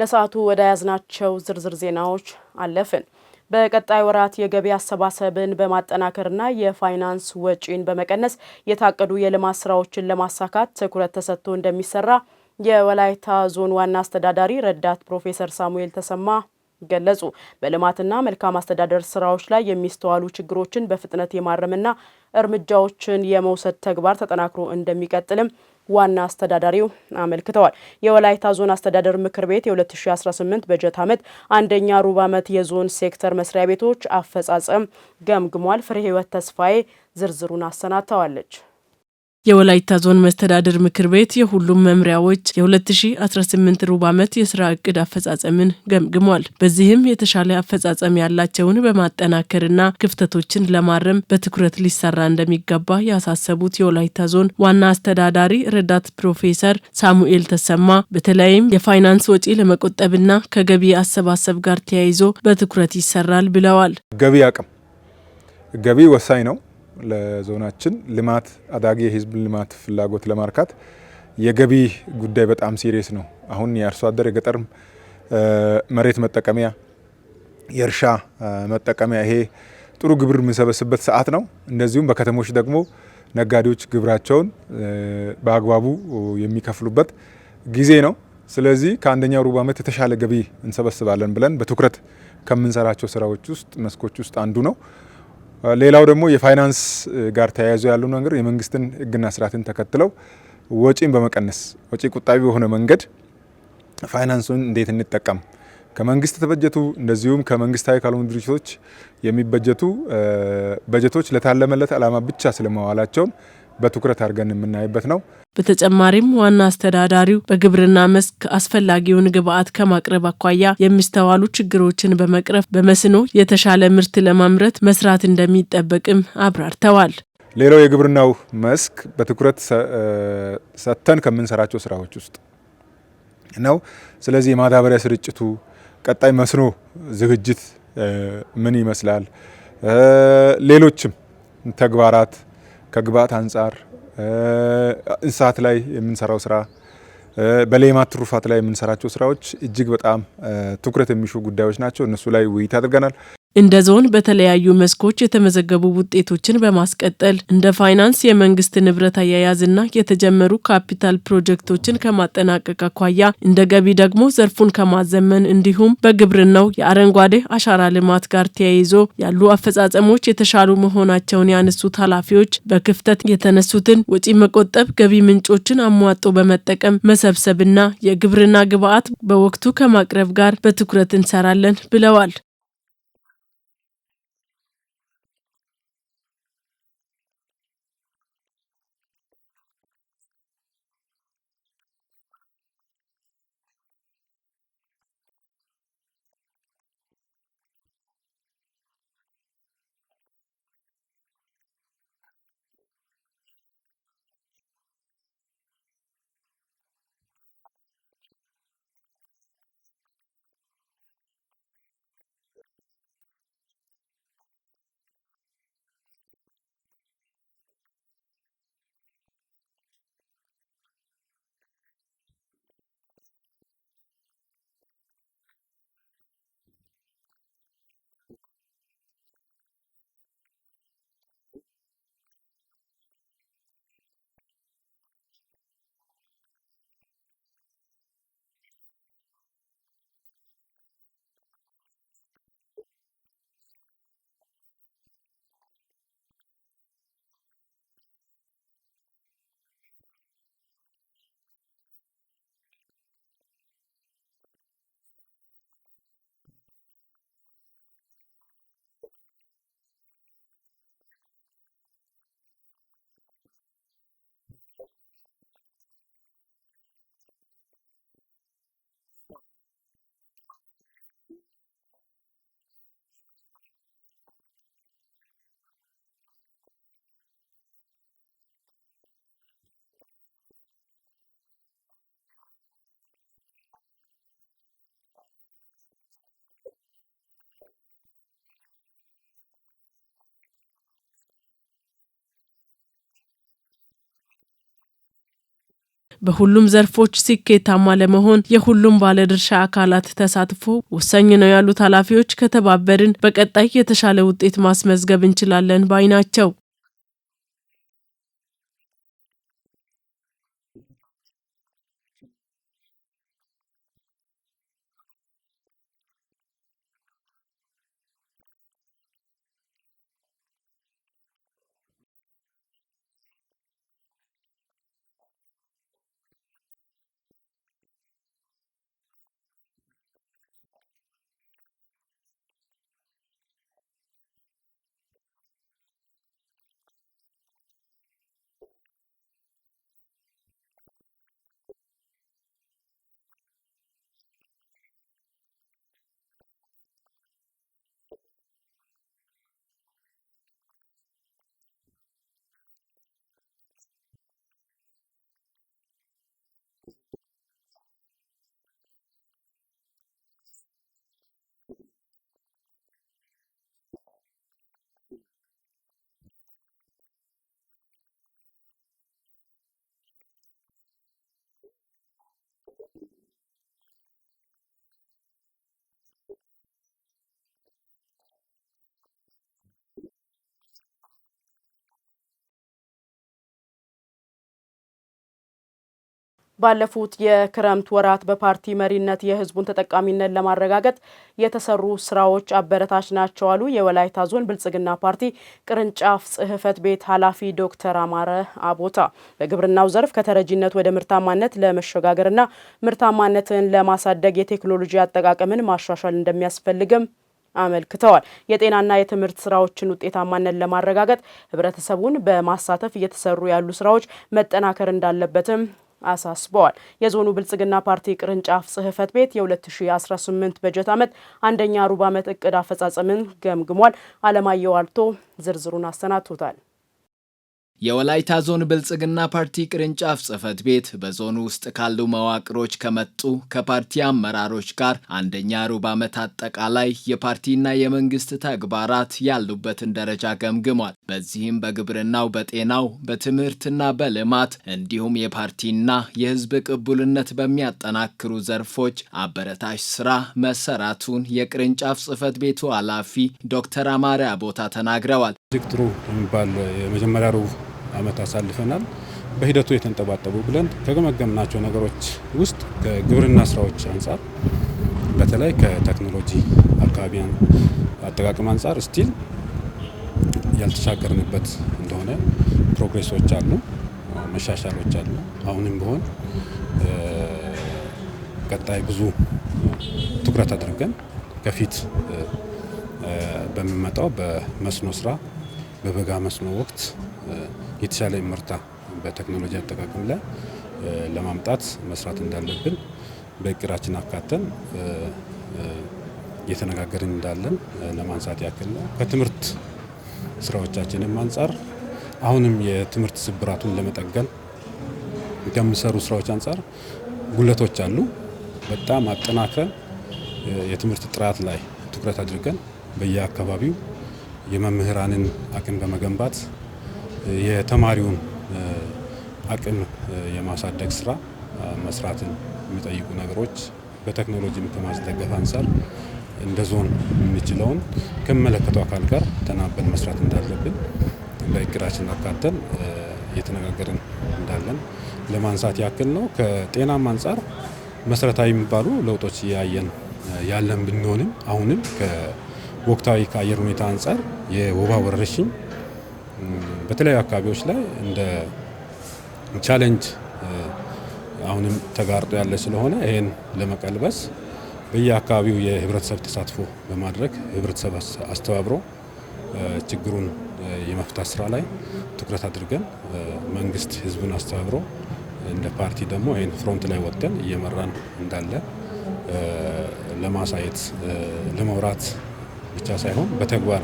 ለሰዓቱ ወደ ያዝናቸው ዝርዝር ዜናዎች አለፍን። በቀጣይ ወራት የገቢ አሰባሰብን በማጠናከርና የፋይናንስ ወጪን በመቀነስ የታቀዱ የልማት ስራዎችን ለማሳካት ትኩረት ተሰጥቶ እንደሚሰራ የወላይታ ዞን ዋና አስተዳዳሪ ረዳት ፕሮፌሰር ሳሙኤል ተሰማ ገለጹ። በልማትና መልካም አስተዳደር ስራዎች ላይ የሚስተዋሉ ችግሮችን በፍጥነት የማረምና እርምጃዎችን የመውሰድ ተግባር ተጠናክሮ እንደሚቀጥልም ዋና አስተዳዳሪው አመልክተዋል። የወላይታ ዞን አስተዳደር ምክር ቤት የ2018 በጀት ዓመት አንደኛ ሩብ ዓመት የዞን ሴክተር መስሪያ ቤቶች አፈጻጸም ገምግሟል። ፍሬ ህይወት ተስፋዬ ዝርዝሩን አሰናድታዋለች። የወላይታ ዞን መስተዳድር ምክር ቤት የሁሉም መምሪያዎች የ2018 ሩብ ዓመት የስራ እቅድ አፈጻጸምን ገምግሟል። በዚህም የተሻለ አፈጻጸም ያላቸውን በማጠናከርና ክፍተቶችን ለማረም በትኩረት ሊሰራ እንደሚገባ ያሳሰቡት የወላይታ ዞን ዋና አስተዳዳሪ ረዳት ፕሮፌሰር ሳሙኤል ተሰማ በተለይም የፋይናንስ ወጪ ለመቆጠብና ከገቢ አሰባሰብ ጋር ተያይዞ በትኩረት ይሰራል ብለዋል። ገቢ ወሳኝ ነው። ለዞናችን ልማት አዳጊ የህዝብ ልማት ፍላጎት ለማርካት የገቢ ጉዳይ በጣም ሲሪየስ ነው። አሁን የአርሶ አደር የገጠር መሬት መጠቀሚያ የእርሻ መጠቀሚያ ይሄ ጥሩ ግብር የሚሰበስብበት ሰዓት ነው። እንደዚሁም በከተሞች ደግሞ ነጋዴዎች ግብራቸውን በአግባቡ የሚከፍሉበት ጊዜ ነው። ስለዚህ ከአንደኛው ሩብ ዓመት የተሻለ ገቢ እንሰበስባለን ብለን በትኩረት ከምንሰራቸው ስራዎች ውስጥ መስኮች ውስጥ አንዱ ነው። ሌላው ደግሞ የፋይናንስ ጋር ተያይዞ ያሉ ነገር የመንግስትን ህግና ስርዓትን ተከትለው ወጪን በመቀነስ ወጪ ቁጣቢ በሆነ መንገድ ፋይናንሱን እንዴት እንጠቀም ከመንግስት ተበጀቱ እንደዚሁም ከመንግስታዊ ካልሆኑ ድርጅቶች የሚበጀቱ በጀቶች ለታለመለት ዓላማ ብቻ ስለመዋላቸው በትኩረት አድርገን የምናይበት ነው። በተጨማሪም ዋና አስተዳዳሪው በግብርና መስክ አስፈላጊውን ግብዓት ከማቅረብ አኳያ የሚስተዋሉ ችግሮችን በመቅረፍ በመስኖ የተሻለ ምርት ለማምረት መስራት እንደሚጠበቅም አብራርተዋል። ሌላው የግብርናው መስክ በትኩረት ሰጥተን ከምንሰራቸው ስራዎች ውስጥ ነው። ስለዚህ የማዳበሪያ ስርጭቱ፣ ቀጣይ መስኖ ዝግጅት ምን ይመስላል፣ ሌሎችም ተግባራት ከግብዓት አንጻር እንስሳት ላይ የምንሰራው ስራ በሌማት ትሩፋት ላይ የምንሰራቸው ስራዎች እጅግ በጣም ትኩረት የሚሹ ጉዳዮች ናቸው። እነሱ ላይ ውይይት አድርገናል። እንደ ዞን በተለያዩ መስኮች የተመዘገቡ ውጤቶችን በማስቀጠል እንደ ፋይናንስ፣ የመንግስት ንብረት አያያዝና የተጀመሩ ካፒታል ፕሮጀክቶችን ከማጠናቀቅ አኳያ እንደ ገቢ ደግሞ ዘርፉን ከማዘመን እንዲሁም በግብርናው የአረንጓዴ አሻራ ልማት ጋር ተያይዞ ያሉ አፈጻጸሞች የተሻሉ መሆናቸውን ያነሱት ኃላፊዎች በክፍተት የተነሱትን ወጪ መቆጠብ፣ ገቢ ምንጮችን አሟጦ በመጠቀም መሰብሰብና የግብርና ግብዓት በወቅቱ ከማቅረብ ጋር በትኩረት እንሰራለን ብለዋል። በሁሉም ዘርፎች ስኬታማ ለመሆን የሁሉም ባለድርሻ አካላት ተሳትፎ ወሳኝ ነው ያሉት ኃላፊዎች ከተባበርን በቀጣይ የተሻለ ውጤት ማስመዝገብ እንችላለን ባይ ናቸው። ባለፉት የክረምት ወራት በፓርቲ መሪነት የህዝቡን ተጠቃሚነት ለማረጋገጥ የተሰሩ ስራዎች አበረታች ናቸው አሉ የወላይታ ዞን ብልጽግና ፓርቲ ቅርንጫፍ ጽህፈት ቤት ኃላፊ ዶክተር አማረ አቦታ። በግብርናው ዘርፍ ከተረጂነት ወደ ምርታማነት ለመሸጋገርና ምርታማነትን ለማሳደግ የቴክኖሎጂ አጠቃቀምን ማሻሻል እንደሚያስፈልግም አመልክተዋል። የጤናና የትምህርት ስራዎችን ውጤታማነት ለማረጋገጥ ህብረተሰቡን በማሳተፍ እየተሰሩ ያሉ ስራዎች መጠናከር እንዳለበትም አሳስበዋል። የዞኑ ብልጽግና ፓርቲ ቅርንጫፍ ጽህፈት ቤት የ2018 በጀት ዓመት አንደኛ ሩብ ዓመት እቅድ አፈጻጸምን ገምግሟል። አለማየሁ አልቶ ዝርዝሩን አሰናድቶታል። የወላይታ ዞን ብልጽግና ፓርቲ ቅርንጫፍ ጽህፈት ቤት በዞኑ ውስጥ ካሉ መዋቅሮች ከመጡ ከፓርቲ አመራሮች ጋር አንደኛ ሩብ ዓመት አጠቃላይ የፓርቲና የመንግስት ተግባራት ያሉበትን ደረጃ ገምግሟል። በዚህም በግብርናው፣ በጤናው፣ በትምህርትና በልማት እንዲሁም የፓርቲና የህዝብ ቅቡልነት በሚያጠናክሩ ዘርፎች አበረታች ስራ መሰራቱን የቅርንጫፍ ጽህፈት ቤቱ ኃላፊ ዶክተር አማረ አቦታ ተናግረዋል። ጥሩ የሚባል የመጀመሪያ ሩብ ዓመት አሳልፈናል። በሂደቱ የተንጠባጠቡ ብለን ከገመገምናቸው ነገሮች ውስጥ ከግብርና ስራዎች አንጻር በተለይ ከቴክኖሎጂ አካባቢያን አጠቃቀም አንጻር ስቲል ያልተሻገርንበት እንደሆነ ፕሮግሬሶች አሉ፣ መሻሻሎች አሉ። አሁንም ቢሆን ቀጣይ ብዙ ትኩረት አድርገን ከፊት በሚመጣው በመስኖ ስራ በበጋ መስኖ ወቅት የተሻለ ምርታ በቴክኖሎጂ አጠቃቀም ላይ ለማምጣት መስራት እንዳለብን በእቅዳችን አካተን እየተነጋገርን እንዳለን ለማንሳት ያክል ነው። ከትምህርት ስራዎቻችንም አንጻር አሁንም የትምህርት ስብራቱን ለመጠገን ከሚሰሩ ስራዎች አንጻር ጉለቶች አሉ። በጣም አጠናክረን የትምህርት ጥራት ላይ ትኩረት አድርገን በየአካባቢው የመምህራንን አቅም በመገንባት የተማሪውን አቅም የማሳደግ ስራ መስራትን የሚጠይቁ ነገሮች በቴክኖሎጂም ከማስደገፍ አንጻር እንደ ዞን የምንችለውን ከሚመለከተው አካል ጋር ተናበን መስራት እንዳለብን በእቅዳችን አካተን እየተነጋገርን እንዳለን ለማንሳት ያክል ነው። ከጤናም አንጻር መሰረታዊ የሚባሉ ለውጦች እያየን ያለን ብንሆንም አሁንም ከወቅታዊ ከአየር ሁኔታ አንጻር የወባ ወረርሽኝ በተለያዩ አካባቢዎች ላይ እንደ ቻሌንጅ አሁንም ተጋርጦ ያለ ስለሆነ ይሄን ለመቀልበስ በየአካባቢው የህብረተሰብ ተሳትፎ በማድረግ ህብረተሰብ አስተባብሮ ችግሩን የመፍታት ስራ ላይ ትኩረት አድርገን መንግስት ህዝቡን አስተባብሮ እንደ ፓርቲ ደግሞ ይሄን ፍሮንት ላይ ወጥተን እየመራን እንዳለ ለማሳየት ለመውራት ብቻ ሳይሆን በተግባር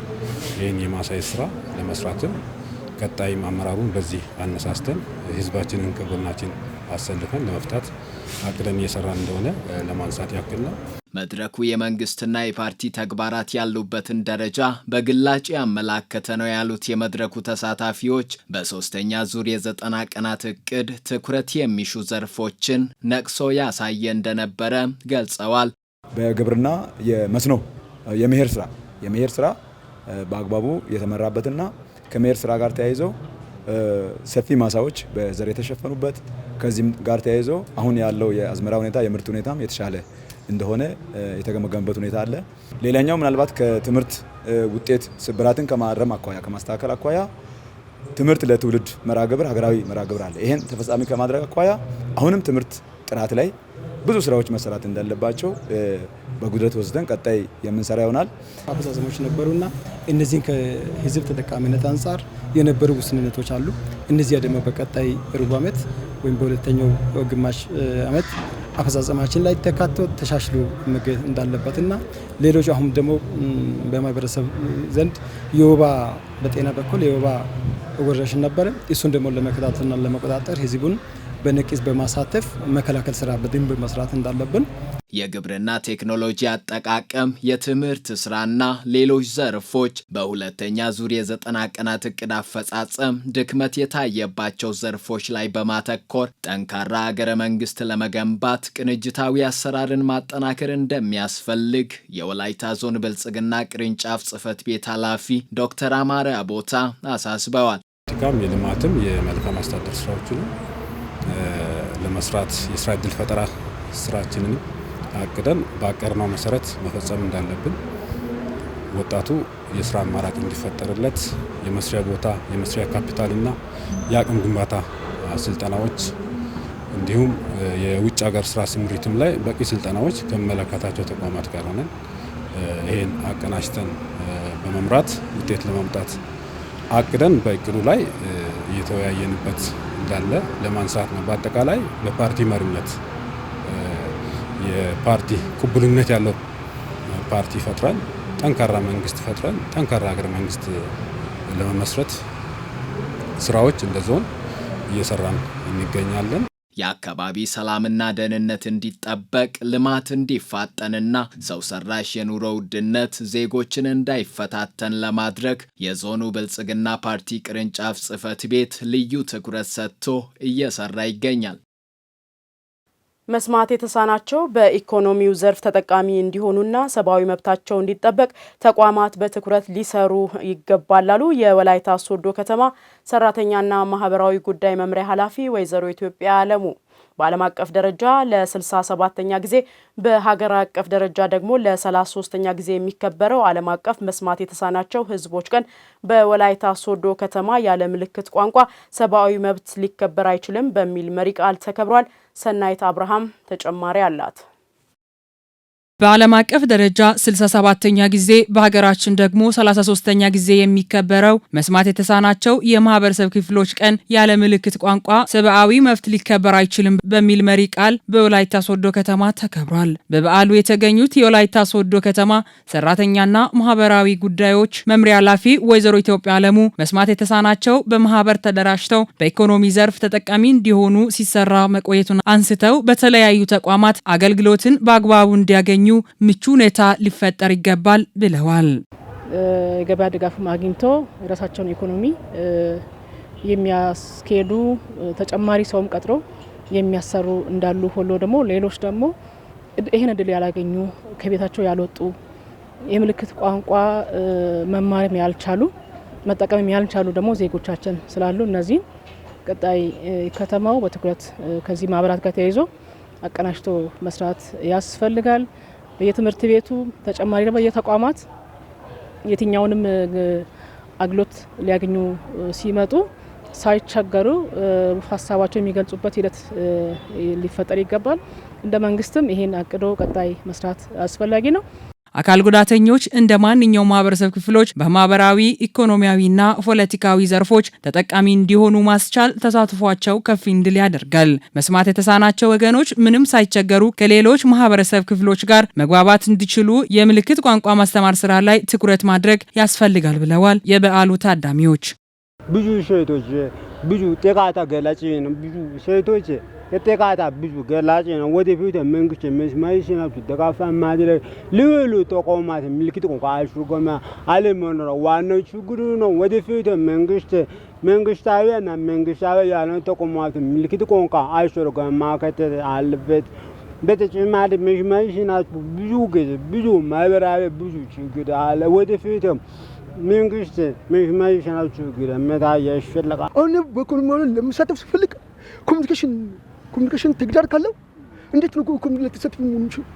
ይህን የማሳየት ስራ ለመስራትም ቀጣይም አመራሩን በዚህ አነሳስተን ህዝባችንን ከጎናችን አሰልፈን ለመፍታት አቅደን እየሰራን እንደሆነ ለማንሳት ያክል ነው። መድረኩ የመንግስትና የፓርቲ ተግባራት ያሉበትን ደረጃ በግላጭ ያመላከተ ነው ያሉት የመድረኩ ተሳታፊዎች በሶስተኛ ዙር የ90 ቀናት እቅድ ትኩረት የሚሹ ዘርፎችን ነቅሶ ያሳየ እንደነበረ ገልጸዋል። በግብርና የመስኖ የመኸር ስራ በአግባቡ የተመራበትና ከመኸር ስራ ጋር ተያይዞ ሰፊ ማሳዎች በዘር የተሸፈኑበት ከዚህም ጋር ተያይዞ አሁን ያለው የአዝመራ ሁኔታ የምርት ሁኔታም የተሻለ እንደሆነ የተገመገመበት ሁኔታ አለ። ሌላኛው ምናልባት ከትምህርት ውጤት ስብራትን ከማረም አኳያ ከማስተካከል አኳያ ትምህርት ለትውልድ መራግብር ሀገራዊ መራግብር አለ። ይሄን ተፈጻሚ ከማድረግ አኳያ አሁንም ትምህርት ጥራት ላይ ብዙ ስራዎች መሰራት እንዳለባቸው በጉድለት ወስደን ቀጣይ የምንሰራ ይሆናል። አፈጻጸሞች ነበሩና እነዚህን ከህዝብ ተጠቃሚነት አንጻር የነበሩ ውስንነቶች አሉ። እነዚያ ደግሞ በቀጣይ ሩብ ዓመት ወይም በሁለተኛው ግማሽ ዓመት አፈጻጸማችን ላይ ተካቶ ተሻሽሎ መገኘት እንዳለበትና ሌሎች አሁን ደግሞ በማህበረሰብ ዘንድ የወባ በጤና በኩል የወባ ወረርሽኝ ነበረ። እሱን ደግሞ ለመከታተልና ለመቆጣጠር ህዝቡን በነቂስ በማሳተፍ መከላከል ስራ በደንብ መስራት እንዳለብን የግብርና ቴክኖሎጂ አጠቃቀም፣ የትምህርት ስራና ሌሎች ዘርፎች በሁለተኛ ዙር የ90 ቀናት እቅድ አፈጻጸም ድክመት የታየባቸው ዘርፎች ላይ በማተኮር ጠንካራ ሀገረ መንግስት ለመገንባት ቅንጅታዊ አሰራርን ማጠናከር እንደሚያስፈልግ የወላይታ ዞን ብልጽግና ቅርንጫፍ ጽህፈት ቤት ኃላፊ ዶክተር አማረ አቦታ አሳስበዋል። የልማትም የመልካም አስተዳደር ስራዎችን ለመስራት የስራ ዕድል ፈጠራ ስራችንን አቅደን ባቀርነው መሰረት መፈጸም እንዳለብን፣ ወጣቱ የስራ አማራጭ እንዲፈጠርለት የመስሪያ ቦታ የመስሪያ ካፒታልና የአቅም ግንባታ ስልጠናዎች እንዲሁም የውጭ ሀገር ስራ ስምሪትም ላይ በቂ ስልጠናዎች ከመለከታቸው ተቋማት ጋር ሆነን ይሄን አቀናጅተን በመምራት ውጤት ለማምጣት አቅደን በእቅዱ ላይ እየተወያየንበት እንዳለ ለማንሳት ነው። በአጠቃላይ በፓርቲ መሪነት የፓርቲ ቅቡልነት ያለው ፓርቲ ፈጥረን ጠንካራ መንግስት ፈጥረን ጠንካራ ሀገር መንግስት ለመመስረት ስራዎች እንደ ዞን እየሰራን እንገኛለን። የአካባቢ ሰላምና ደህንነት እንዲጠበቅ፣ ልማት እንዲፋጠንና ሰው ሰራሽ የኑሮ ውድነት ዜጎችን እንዳይፈታተን ለማድረግ የዞኑ ብልጽግና ፓርቲ ቅርንጫፍ ጽህፈት ቤት ልዩ ትኩረት ሰጥቶ እየሰራ ይገኛል። መስማት የተሳናቸው በኢኮኖሚው ዘርፍ ተጠቃሚ እንዲሆኑና ሰብአዊ መብታቸው እንዲጠበቅ ተቋማት በትኩረት ሊሰሩ ይገባል አሉ የወላይታ ሶዶ ከተማ ሰራተኛና ማህበራዊ ጉዳይ መምሪያ ኃላፊ ወይዘሮ ኢትዮጵያ አለሙ። በዓለም አቀፍ ደረጃ ለ67ኛ ጊዜ በሀገር አቀፍ ደረጃ ደግሞ ለ33ኛ ጊዜ የሚከበረው ዓለም አቀፍ መስማት የተሳናቸው ህዝቦች ቀን በወላይታ ሶዶ ከተማ ያለ ምልክት ቋንቋ ሰብአዊ መብት ሊከበር አይችልም በሚል መሪ ቃል ተከብሯል። ሰናይት አብርሃም ተጨማሪ አላት። በዓለም አቀፍ ደረጃ 67ኛ ጊዜ በሀገራችን ደግሞ 33ኛ ጊዜ የሚከበረው መስማት የተሳናቸው የማህበረሰብ ክፍሎች ቀን ያለ ምልክት ቋንቋ ሰብአዊ መብት ሊከበር አይችልም በሚል መሪ ቃል በወላይታ ሶዶ ከተማ ተከብሯል። በበዓሉ የተገኙት የወላይታ ሶዶ ከተማ ሰራተኛና ማህበራዊ ጉዳዮች መምሪያ ኃላፊ ወይዘሮ ኢትዮጵያ አለሙ መስማት የተሳናቸው በማህበር ተደራጅተው በኢኮኖሚ ዘርፍ ተጠቃሚ እንዲሆኑ ሲሰራ መቆየቱን አንስተው በተለያዩ ተቋማት አገልግሎትን በአግባቡ እንዲያገኙ ምቹ ሁኔታ ሊፈጠር ይገባል ብለዋል። የገበያ ድጋፍ አግኝቶ የራሳቸውን ኢኮኖሚ የሚያስኬዱ ተጨማሪ ሰውም ቀጥሮ የሚያሰሩ እንዳሉ ሁሉ ደግሞ ሌሎች ደግሞ ይሄን እድል ያላገኙ ከቤታቸው ያልወጡ የምልክት ቋንቋ መማርም ያልቻሉ መጠቀምም ያልቻሉ ደግሞ ዜጎቻችን ስላሉ እነዚህ ቀጣይ ከተማው በትኩረት ከዚህ ማህበራት ጋር ተያይዞ አቀናጅቶ መስራት ያስፈልጋል። በየትምህርት ቤቱ ተጨማሪ ደግሞ በየተቋማት የትኛውንም አግሎት ሊያገኙ ሲመጡ ሳይቸገሩ ሀሳባቸው የሚገልጹበት ሂደት ሊፈጠር ይገባል። እንደ መንግስትም ይሄን አቅዶ ቀጣይ መስራት አስፈላጊ ነው። አካል ጉዳተኞች እንደ ማንኛውም ማህበረሰብ ክፍሎች በማህበራዊ ኢኮኖሚያዊና ፖለቲካዊ ዘርፎች ተጠቃሚ እንዲሆኑ ማስቻል ተሳትፏቸው ከፍ እንዲል ያደርጋል። መስማት የተሳናቸው ወገኖች ምንም ሳይቸገሩ ከሌሎች ማህበረሰብ ክፍሎች ጋር መግባባት እንዲችሉ የምልክት ቋንቋ ማስተማር ስራ ላይ ትኩረት ማድረግ ያስፈልጋል ብለዋል የበዓሉ ታዳሚዎች። ብዙ ሴቶች ብዙ ጥቃት ገላጭ ነው። ብዙ ሴቶች የጥቃት ብዙ ገላጭ ነው። ወደፊት መንግስት መስማይሽናቱ ተጋፋ ማድረግ ልሉ ተቋማት ምልክት ቋንቋ አሽሩጎማ አለመኖር ዋናው ችግሩ ነው። ወደፊት መንግስታዊና መንግስታዊ ያልሆኑ ተቋማት ምልክት ቋንቋ አሽሩጎማ ማከተል አለበት። በተጨማሪ መስማይሽናቱ ብዙ ማህበራዊ ብዙ ችግር አለ። ወደፊት መንግስት መስማይሽናቱ ችግር መታያ ያስፈልጋል። አሁን በኢኮኖሚው ለመሳተፍ ሲፈልግ ኮሙኒኬሽን ተግዳር ካለው እንዴት ነው ኮሙኒኬሽን ላይ ተሳተፍ መሆን ይችላል?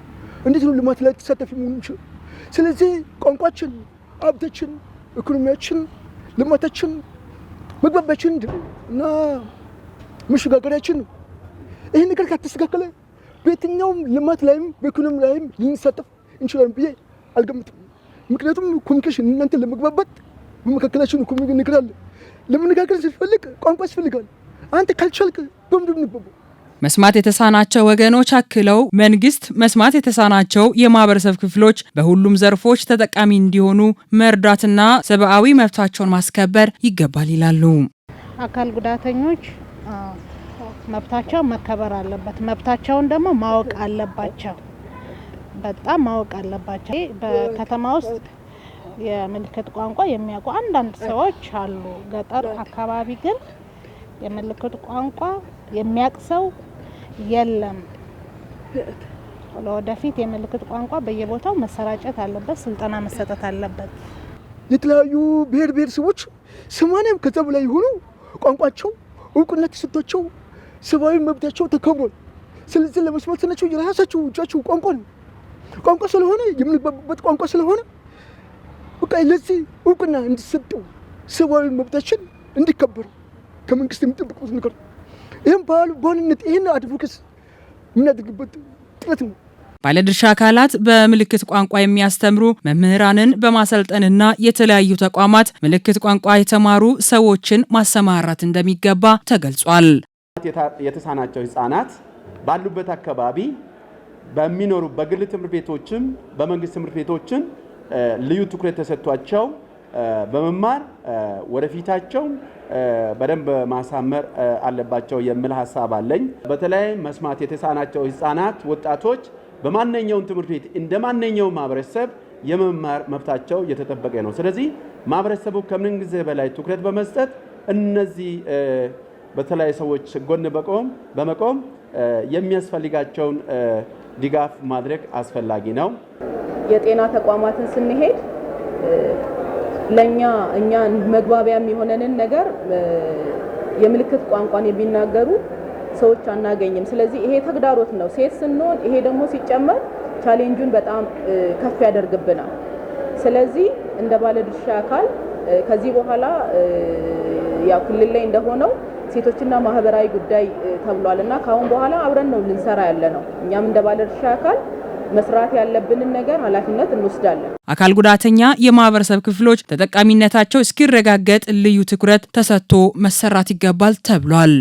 እንዴት ነው ልማት ላይ ተሳተፍ መሆን ይችላል? ስለዚህ ቋንቋችን፣ ሀብታችን፣ ኢኮኖሚያችን፣ ልማታችን፣ መግባባችን እና መሸጋገሪያችን ነው። ይሄ ነገር ከተስተካከለ በየትኛውም ልማት ላይም በኢኮኖሚ ላይም ልንሳተፍ እንችላለን ብዬ አልገምትም። ምክንያቱም ኮሙኒኬሽን እናንተ ለመግባባት በመካከላችን ኮሙኒኬሽን ነገር አለ። ለመነጋገር ሲፈልግ ቋንቋ ያስፈልጋል። አንተ ካልቻልክ በምንድን ነው? መስማት የተሳናቸው ወገኖች አክለው መንግስት መስማት የተሳናቸው የማህበረሰብ ክፍሎች በሁሉም ዘርፎች ተጠቃሚ እንዲሆኑ መርዳትና ሰብአዊ መብታቸውን ማስከበር ይገባል ይላሉ። አካል ጉዳተኞች መብታቸው መከበር አለበት። መብታቸውን ደግሞ ማወቅ አለባቸው። በጣም ማወቅ አለባቸው። በከተማ ውስጥ የምልክት ቋንቋ የሚያውቁ አንዳንድ ሰዎች አሉ። ገጠር አካባቢ ግን የምልክት ቋንቋ የሚያውቅ ሰው የለም። ለወደፊት የምልክት ቋንቋ በየቦታው መሰራጨት አለበት፣ ስልጠና መሰጠት አለበት። የተለያዩ ብሔረሰቦች 80 ከዛ በላይ የሆኑ ቋንቋቸው እውቅና ተሰጥቷቸው ሰብአዊ መብታቸው ተከብሯል። ስለዚህ ለመስማት ተነቸው የራሳቸው ውጫቸው ቋንቋ ነው። ቋንቋ ስለሆነ የምንግባባበት ቋንቋ ስለሆነ በቃ ለዚህ እውቅና እንዲሰጠው ሰብአዊ መብታችን እንዲከበር ከመንግስት የሚጠብቁት ነገር ይሄን በዋናነት ይሄን አድቮኬሲ የምናደርግበት ጥረት ነው። ባለድርሻ አካላት በምልክት ቋንቋ የሚያስተምሩ መምህራንን በማሰልጠንና የተለያዩ ተቋማት ምልክት ቋንቋ የተማሩ ሰዎችን ማሰማራት እንደሚገባ ተገልጿል። የተሳናቸው ህጻናት ባሉበት አካባቢ በሚኖሩ በግል ትምህርት ቤቶችም በመንግስት ትምህርት ቤቶችም ልዩ ትኩረት ተሰጥቷቸው በመማር ወደፊታቸው በደንብ ማሳመር አለባቸው የሚል ሐሳብ አለኝ። በተለይ መስማት የተሳናቸው ህጻናት፣ ወጣቶች በማንኛውም ትምህርት ቤት እንደማንኛውም ማህበረሰብ የመማር መብታቸው የተጠበቀ ነው። ስለዚህ ማህበረሰቡ ከምን ጊዜ በላይ ትኩረት በመስጠት እነዚህ በተለይ ሰዎች ጎን በመቆም የሚያስፈልጋቸውን ድጋፍ ማድረግ አስፈላጊ ነው። የጤና ተቋማትን ስንሄድ እኛ መግባቢያ የሚሆነንን ነገር የምልክት ቋንቋን የሚናገሩ ሰዎች አናገኝም። ስለዚህ ይሄ ተግዳሮት ነው። ሴት ስንሆን ይሄ ደግሞ ሲጨመር ቻሌንጁን በጣም ከፍ ያደርግብናል። ስለዚህ እንደ ባለድርሻ አካል ከዚህ በኋላ ያው ክልል ላይ እንደሆነው ሴቶችና ማህበራዊ ጉዳይ ተብሏልና ካሁን በኋላ አብረን ነው ልንሰራ ያለነው። እኛም እንደ ባለድርሻ አካል መስራት ያለብንን ነገር ኃላፊነት እንወስዳለን። አካል ጉዳተኛ የማህበረሰብ ክፍሎች ተጠቃሚነታቸው እስኪረጋገጥ ልዩ ትኩረት ተሰጥቶ መሰራት ይገባል ተብሏል።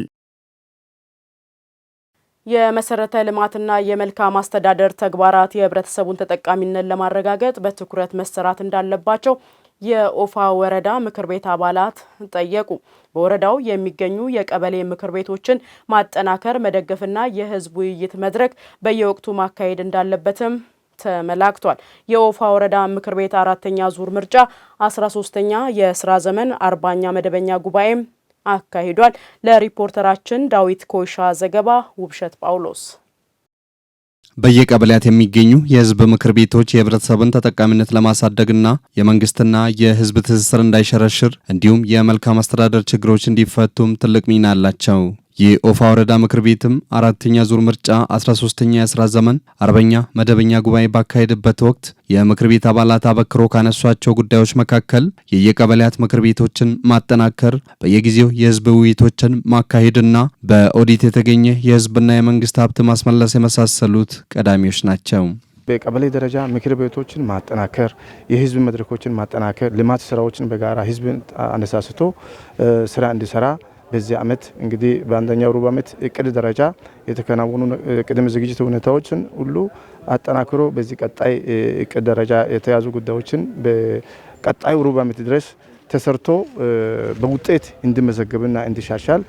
የመሰረተ ልማትና የመልካም አስተዳደር ተግባራት የህብረተሰቡን ተጠቃሚነት ለማረጋገጥ በትኩረት መሰራት እንዳለባቸው የኦፋ ወረዳ ምክር ቤት አባላት ጠየቁ። በወረዳው የሚገኙ የቀበሌ ምክር ቤቶችን ማጠናከር፣ መደገፍና የህዝብ ውይይት መድረክ በየወቅቱ ማካሄድ እንዳለበትም ተመላክቷል። የኦፋ ወረዳ ምክር ቤት 4ኛ ዙር ምርጫ 13ኛ የስራ ዘመን 40ኛ መደበኛ ጉባኤም አካሂዷል። ለሪፖርተራችን ዳዊት ኮይሻ ዘገባ ውብሸት ጳውሎስ። በየቀበሌያት የሚገኙ የህዝብ ምክር ቤቶች የህብረተሰብን ተጠቃሚነት ለማሳደግና የመንግስትና የህዝብ ትስስር እንዳይሸረሽር እንዲሁም የመልካም አስተዳደር ችግሮች እንዲፈቱም ትልቅ ሚና አላቸው። የኦፋ ወረዳ ምክር ቤትም 4ኛ ዙር ምርጫ 13ኛ የስራ ዘመን 40ኛ መደበኛ ጉባኤ ባካሄደበት ወቅት የምክር ቤት አባላት አበክሮ ካነሷቸው ጉዳዮች መካከል የየቀበሌያት ምክር ቤቶችን ማጠናከር፣ በየጊዜው የህዝብ ውይይቶችን ማካሄድና በኦዲት የተገኘ የህዝብና የመንግስት ሀብት ማስመለስ የመሳሰሉት ቀዳሚዎች ናቸው። በቀበሌ ደረጃ ምክር ቤቶችን ማጠናከር፣ የህዝብ መድረኮችን ማጠናከር፣ ልማት ስራዎችን በጋራ ህዝብን አነሳስቶ ስራ እንዲሰራ በዚህ ዓመት እንግዲህ በአንደኛው ሩብ ዓመት እቅድ ደረጃ የተከናወኑ ቅድመ ዝግጅት ሁኔታዎችን ሁሉ አጠናክሮ በዚህ ቀጣይ እቅድ ደረጃ የተያዙ ጉዳዮችን በቀጣዩ ሩብ ዓመት ድረስ ተሰርቶ በውጤት እንዲመዘገብና እንዲሻሻል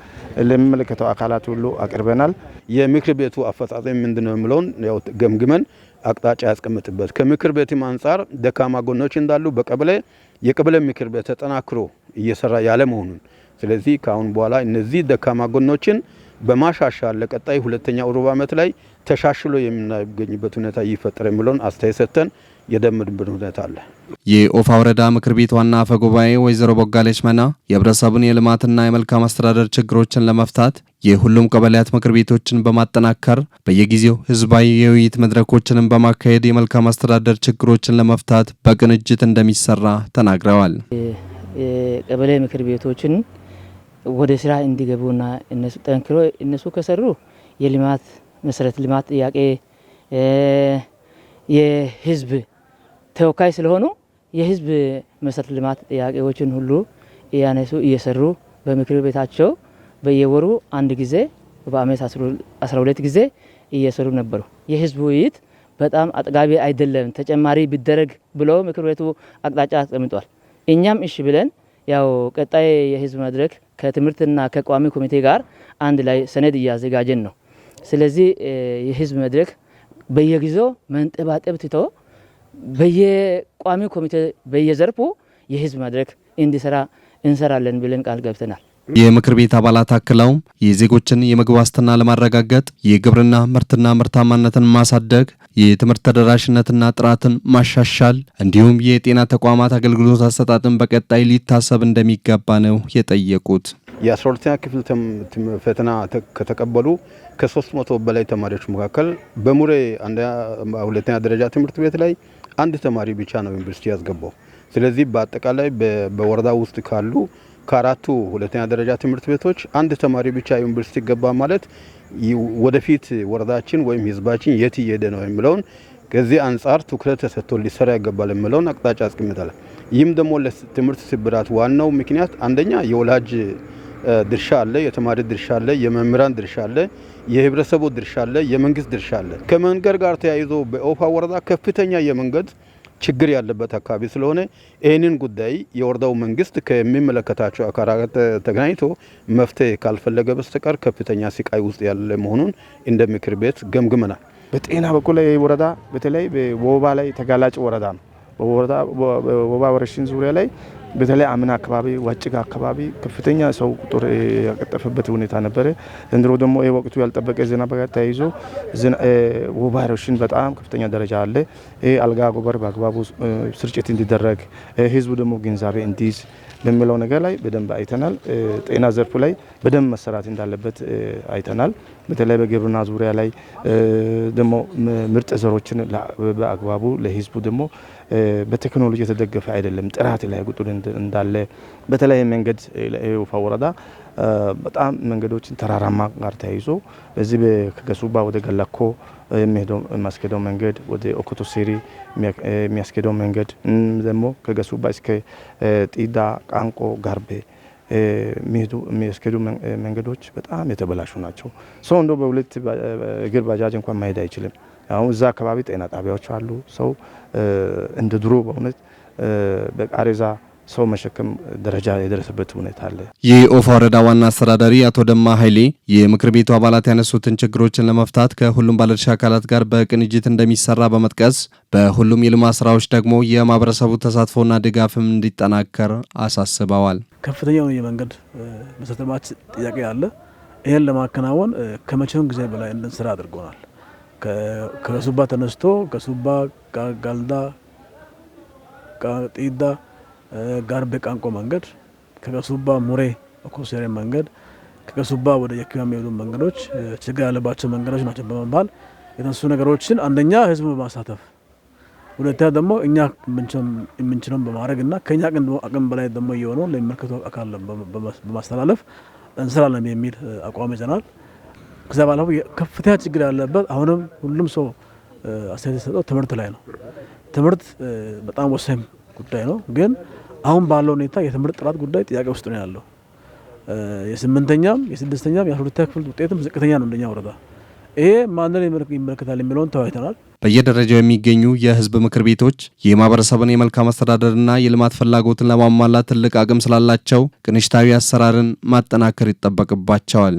ለሚመለከተው አካላት ሁሉ አቅርበናል። የምክር ቤቱ አፈጻጸም ምንድነው የሚለውን ያው ገምግመን አቅጣጫ ያስቀምጥበት ከምክር ቤትም አንጻር ደካማ ጎኖች እንዳሉ በቀበሌ የቀበሌ ምክር ቤት ተጠናክሮ እየሰራ ያለ መሆኑን ስለዚህ ካሁን በኋላ እነዚህ ደካማ ጎኖችን በማሻሻል ለቀጣይ ሁለተኛው ሩብ ዓመት ላይ ተሻሽሎ የምናገኝበት ሁኔታ ይፈጠር የሚለውን አስተያየት ሰጥተን የደምድብን ሁኔታ አለ። የኦፋ ወረዳ ምክር ቤት ዋና አፈ ጉባኤ ወይዘሮ ቦጋለች መና የህብረተሰቡን የልማትና የመልካም አስተዳደር ችግሮችን ለመፍታት የሁሉም ቀበሌያት ምክር ቤቶችን በማጠናከር በየጊዜው ህዝባዊ የውይይት መድረኮችንም በማካሄድ የመልካም አስተዳደር ችግሮችን ለመፍታት በቅንጅት እንደሚሰራ ተናግረዋል። የቀበሌ ምክር ቤቶችን ወደ ስራ እንዲገቡና እነሱ ጠንክሮ እነሱ ከሰሩ የልማት መሰረተ ልማት ጥያቄ የህዝብ ተወካይ ስለሆኑ የህዝብ መሰረተ ልማት ጥያቄዎችን ሁሉ እያነሱ እየሰሩ በምክር ቤታቸው በየወሩ አንድ ጊዜ በአመት 12 ጊዜ እየሰሩ ነበሩ። የህዝብ ውይይት በጣም አጥጋቢ አይደለም፣ ተጨማሪ ቢደረግ ብሎ ምክር ቤቱ አቅጣጫ አስቀምጧል። እኛም እሺ ብለን ያው ቀጣይ የህዝብ መድረክ ከትምህርትና ከቋሚ ኮሚቴ ጋር አንድ ላይ ሰነድ እያዘጋጀን ነው። ስለዚህ የህዝብ መድረክ በየጊዜው መንጠባጠብ ትቶ በየቋሚ ኮሚቴ በየዘርፉ የህዝብ መድረክ እንዲሰራ እንሰራለን ብለን ቃል ገብተናል። የምክር ቤት አባላት አክለውም የዜጎችን የምግብ ዋስትና ለማረጋገጥ የግብርና ምርትና ምርታማነትን ማሳደግ፣ የትምህርት ተደራሽነትና ጥራትን ማሻሻል እንዲሁም የጤና ተቋማት አገልግሎት አሰጣጥን በቀጣይ ሊታሰብ እንደሚገባ ነው የጠየቁት። የ12ኛ ክፍል ፈተና ከተቀበሉ ከ300 በላይ ተማሪዎች መካከል በሙሬ ሁለተኛ ደረጃ ትምህርት ቤት ላይ አንድ ተማሪ ብቻ ነው ዩኒቨርሲቲ ያስገባው። ስለዚህ በአጠቃላይ በወረዳ ውስጥ ካሉ ከአራቱ ሁለተኛ ደረጃ ትምህርት ቤቶች አንድ ተማሪ ብቻ ዩኒቨርሲቲ ገባ ማለት ወደፊት ወረዳችን ወይም ህዝባችን የት እየሄደ ነው የሚለውን ከዚህ አንጻር ትኩረት ተሰጥቶ ሊሰራ ይገባል የሚለውን አቅጣጫ አስቀምጣል። ይህም ደግሞ ለትምህርት ስብራት ዋናው ምክንያት አንደኛ የወላጅ ድርሻ አለ፣ የተማሪ ድርሻ አለ፣ የመምህራን ድርሻ አለ፣ የህብረተሰቡ ድርሻ አለ፣ የመንግስት ድርሻ አለ። ከመንገድ ጋር ተያይዞ በኦፋ ወረዳ ከፍተኛ የመንገድ ችግር ያለበት አካባቢ ስለሆነ ይህንን ጉዳይ የወረዳው መንግስት ከሚመለከታቸው አካላት ተገናኝቶ መፍትሄ ካልፈለገ በስተቀር ከፍተኛ ስቃይ ውስጥ ያለ መሆኑን እንደ ምክር ቤት ገምግመናል። በጤና በኩል ወረዳ በተለይ በወባ ላይ ተጋላጭ ወረዳ ነው። በወባ ወረርሽኝ ዙሪያ ላይ በተለይ አምና አካባቢ ዋጭጋ አካባቢ ከፍተኛ ሰው ቁጥር ያቀጠፈበት ሁኔታ ነበረ። ዘንድሮ ደግሞ ወቅቱ ያልጠበቀ ዝናብ ጋር ተያይዞ ወባ ወረርሽኝ በጣም ከፍተኛ ደረጃ አለ። አልጋ ጎበር በአግባቡ ስርጭት እንዲደረግ ህዝቡ ደግሞ ግንዛቤ እንዲይዝ በሚለው ነገር ላይ በደንብ አይተናል። ጤና ዘርፉ ላይ በደንብ መሰራት እንዳለበት አይተናል። በተለይ በግብርና ዙሪያ ላይ ደግሞ ምርጥ ዘሮችን በአግባቡ ለህዝቡ ደግሞ በቴክኖሎጂ የተደገፈ አይደለም፣ ጥራት ላይ ቁጥር እንዳለ በተለይ መንገድ ኦፋ ወረዳ በጣም መንገዶችን ተራራማ ጋር ተያይዞ በዚህ ከገሱባ ወደ ገላኮ የሚያስኬደው መንገድ ወደ ኦኮቶ ሴሪ የሚያስኬደው መንገድ ደግሞ ከገሱባ እስከ ጢዳ ቃንቆ ጋርቤ የሚያስኬዱ መንገዶች በጣም የተበላሹ ናቸው። ሰው እንደው በሁለት እግር ባጃጅ እንኳን መሄድ አይችልም። አሁን እዛ አካባቢ ጤና ጣቢያዎች አሉ። ሰው እንደ ድሮ በእውነት በቃሬዛ ሰው መሸከም ደረጃ የደረሰበት ሁኔታ አለ። የኦፋ ወረዳ ዋና አስተዳዳሪ አቶ ደማ ኃይሌ የምክር ቤቱ አባላት ያነሱትን ችግሮችን ለመፍታት ከሁሉም ባለድርሻ አካላት ጋር በቅንጅት እንደሚሰራ በመጥቀስ በሁሉም የልማት ስራዎች ደግሞ የማህበረሰቡ ተሳትፎና ድጋፍም እንዲጠናከር አሳስበዋል። ከፍተኛው የመንገድ መሰረተ ልማት ጥያቄ አለ። ይህን ለማከናወን ከመቼውም ጊዜ በላይ እንድንሰራ አድርጎናል። ከሱባ ተነስቶ ከሱባ ጋልዳ ጢዳ ጋርቤ ቃንቆ መንገድ፣ ከሱባ ሙሬ ኦኮሴሬ መንገድ፣ ከሱባ ወደ የኪያ የሚሄዱ መንገዶች ችግር ያለባቸው መንገዶች ናቸው በመባል የተነሱ ነገሮችን አንደኛ ህዝቡ በማሳተፍ ሁለተኛ ደግሞ እኛ የምንችለውን በማድረግና ከኛ አቅም በላይ ደግሞ የሆነው ለሚመለከተው አካል በማስተላለፍ እንሰራለን የሚል አቋም ይዘናል። ከዛ ባለፈው ከፍተኛ ችግር ያለበት አሁንም ሁሉም ሰው አስተያየት የሰጠው ትምህርት ላይ ነው። ትምህርት በጣም ወሳኝ ጉዳይ ነው። ግን አሁን ባለው ሁኔታ የትምህርት ጥራት ጉዳይ ጥያቄ ውስጥ ነው ያለው። የ8ኛም የ6ኛም የ12ኛ ክፍል ውጤትም ዝቅተኛ ነው እንደኛ ወረዳ። ይሄ ማንን ይመለከታል የሚለውን ተወያይተናል። በየደረጃው የሚገኙ የህዝብ ምክር ቤቶች የማህበረሰብን የመልካም አስተዳደርና የልማት ፍላጎትን ለማሟላት ትልቅ አቅም ስላላቸው ቅንጅታዊ አሰራርን ማጠናከር ይጠበቅባቸዋል።